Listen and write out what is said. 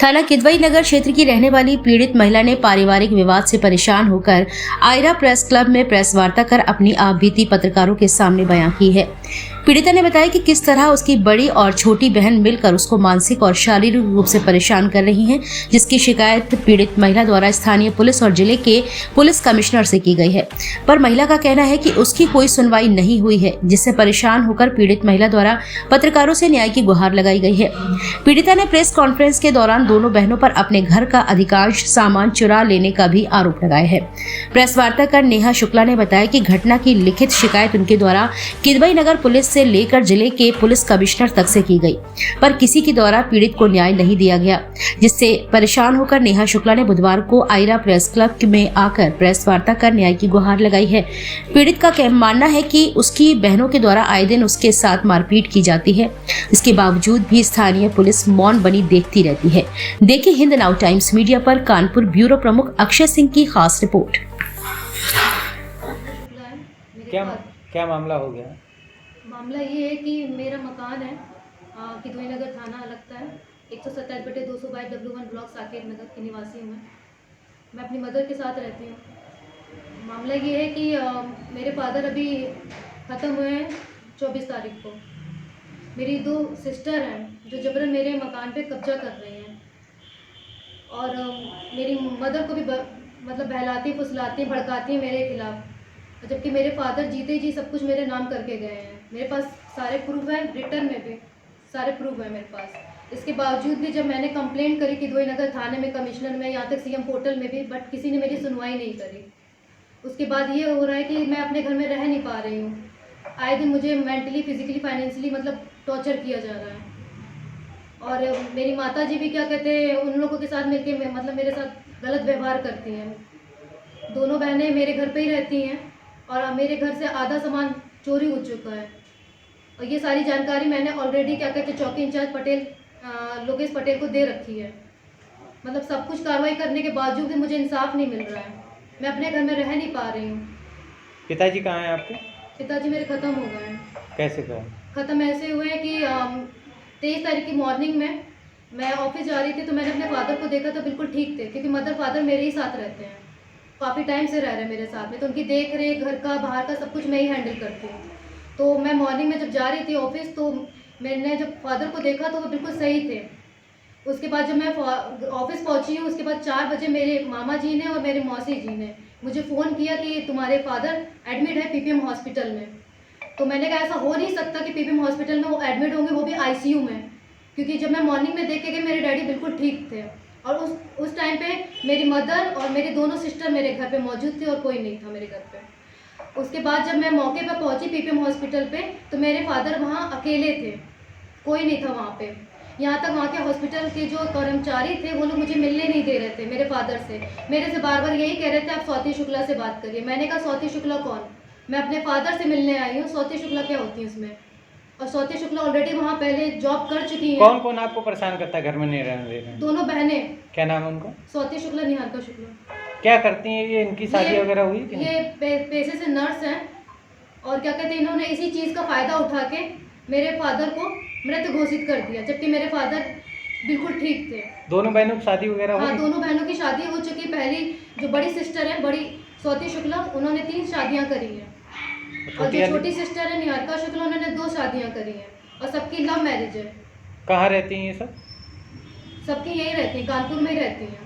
थाना किदवई नगर क्षेत्र की रहने वाली पीड़ित महिला ने पारिवारिक विवाद से परेशान होकर आयरा प्रेस क्लब में प्रेस वार्ता कर अपनी आप बीती पत्रकारों के सामने बयां की है। पीड़िता ने बताया कि किस तरह उसकी बड़ी और छोटी बहन मिलकर उसको मानसिक और शारीरिक रूप से परेशान कर रही हैं, जिसकी शिकायत पीड़ित महिला द्वारा स्थानीय पुलिस और जिले के पुलिस कमिश्नर से की गई है। पर महिला का कहना है कि उसकी कोई सुनवाई नहीं हुई है, जिससे परेशान होकर पीड़ित महिला द्वारा पत्रकारों से न्याय की गुहार लगाई गई है। पीड़िता ने प्रेस कॉन्फ्रेंस के दौरान दोनों बहनों पर अपने घर का अधिकांश सामान चुरा लेने का भी आरोप लगाया है। प्रेस वार्ता कर नेहा शुक्ला ने बताया कि घटना की लिखित शिकायत उनके द्वारा किदवई नगर पुलिस से लेकर जिले के पुलिस कमिश्नर तक से की गई, पर किसी के द्वारा पीड़ित को न्याय नहीं दिया गया, जिससे परेशान होकर नेहा शुक्ला ने बुधवार को आयरा प्रेस क्लब में आकर प्रेस वार्ता कर न्याय की गुहार लगाई है। पीड़ित का मानना है कि उसकी बहनों के द्वारा आए दिन उसके साथ मारपीट की जाती है, इसके बावजूद भी स्थानीय पुलिस मौन बनी देखती रहती है। देखिए हिंद नाउ टाइम्स मीडिया पर कानपुर ब्यूरो प्रमुख अक्षय सिंह की खास रिपोर्ट। क्या मामला हो गया? मामला ये है कि मेरा मकान है किदवई नगर थाना लगता है 127/222 W1 ब्लॉक साकेत नगर की निवासी हूँ मैं अपनी मदर के साथ रहती हूँ। मामला ये है कि मेरे फादर अभी ख़त्म हुए हैं 24 तारीख को। मेरी 2 सिस्टर हैं जो जबरन मेरे मकान पे कब्जा कर रही हैं और मेरी मदर को भी मतलब बहलाती फुसलाती भड़काती हैं मेरे खिलाफ, जबकि मेरे फादर जीते जी सब कुछ मेरे नाम करके गए हैं। मेरे पास सारे प्रूफ हैं, रिटर्न में भी सारे प्रूफ हैं मेरे पास। इसके बावजूद भी जब मैंने कंप्लेंट करी किदवई नगर थाने में, कमिश्नर में, यहाँ तक सीएम पोर्टल में भी, बट किसी ने मेरी सुनवाई नहीं करी। उसके बाद ये हो रहा है कि मैं अपने घर में रह नहीं पा रही हूँ। आए दिन मुझे मेंटली, फिजिकली, फाइनेंशियली मतलब टॉर्चर किया जा रहा है। और मेरी माता जी भी क्या कहते हैं, उन लोगों के साथ मिलके मतलब मेरे साथ गलत व्यवहार करती हैं। दोनों बहनें मेरे घर पे ही रहती हैं और मेरे घर से आधा सामान चोरी हो चुका है। और ये सारी जानकारी मैंने ऑलरेडी क्या कहते हैं चौकी इंचार्ज पटेल लोकेश पटेल को दे रखी है। मतलब सब कुछ कार्रवाई करने के बावजूद भी मुझे इंसाफ नहीं मिल रहा है। मैं अपने घर में रह नहीं पा रही हूँ। पिताजी कहाँ हैं आपके? पिताजी मेरे ख़त्म हो गए हैं। कैसे गए? ख़त्म ऐसे हुए हैं कि 23 तारीख की मॉर्निंग में मैं ऑफिस जा रही थी तो मैंने अपने फादर को देखा तो बिल्कुल ठीक थे, क्योंकि मदर फादर मेरे ही साथ रहते हैं, काफ़ी टाइम से रह रहे हैं मेरे साथ में, तो उनकी देख रेख, घर का, बाहर का सब कुछ मैं ही हैंडल करती हूँ। तो मैं मॉर्निंग में जब जा रही थी ऑफिस तो मैंने जब फादर को देखा तो वो बिल्कुल सही थे। उसके बाद जब मैं ऑफिस पहुँची हूँ, उसके बाद 4 बजे मेरे मामा जी ने और मेरे मौसी जी ने मुझे फ़ोन किया कि तुम्हारे फादर एडमिट है पीपीएम हॉस्पिटल में। तो मैंने कहा ऐसा हो नहीं सकता कि पीपीएम हॉस्पिटल में वो एडमिट होंगे, वो भी आईसीयू में, क्योंकि जब मैं मॉर्निंग में देख के गई मेरे डैडी बिल्कुल ठीक थे। और उस टाइम पे मेरी मदर और मेरी दोनों सिस्टर मेरे घर पे मौजूद थी और कोई नहीं था मेरे घर पे। उसके बाद जब मैं मौके पर पहुंची पीपीएम हॉस्पिटल पे तो मेरे फादर वहाँ अकेले थे, कोई नहीं था वहाँ पे। यहाँ तक वहाँ के हॉस्पिटल के जो कर्मचारी थे वो लोग मुझे मिलने नहीं दे रहे थे मेरे फादर से। मेरे से बार बार यही कह रहे थे आप स्वाति शुक्ला से बात करिए। मैंने कहा स्वाति शुक्ला कौन? मैं अपने फादर से मिलने आई हूँ, स्वाति शुक्ला क्या होती है उसमें? और स्वाति शुक्ला ऑलरेडी वहाँ पहले जॉब कर चुकी है। कौन कौन आपको परेशान करता है घर में नहीं रहने दे रहे हैं? दोनों बहनें। क्या नाम है उनका? स्वाति शुक्ला, निहारिका शुक्ला। क्या करती हैं ये? इनकी शादी वगैरह हुई कि नहीं? ये पेशे से नर्स हैं और क्या कहते हैं इन्होंने इसी चीज़ का फ़ायदा उठा के मेरे फादर को मृत घोषित कर दिया, जबकि मेरे फादर बिल्कुल ठीक थे। दोनों बहनों की शादी वगैरह हुई? हाँ, दोनों बहनों की शादी हो चुकी। पहली जो बड़ी सिस्टर है, बड़ी स्वाति शुक्ला, उन्होंने 3 शादियाँ करी हैं और जो छोटी सिस्टर है निहारिका शुक्ला, उन्होंने 2 शादियाँ करी हैं और सबकी लव मैरिज है। कहाँ रहती हैं ये सब? सबकी यही रहती हैं, कानपुर में ही रहती हैं।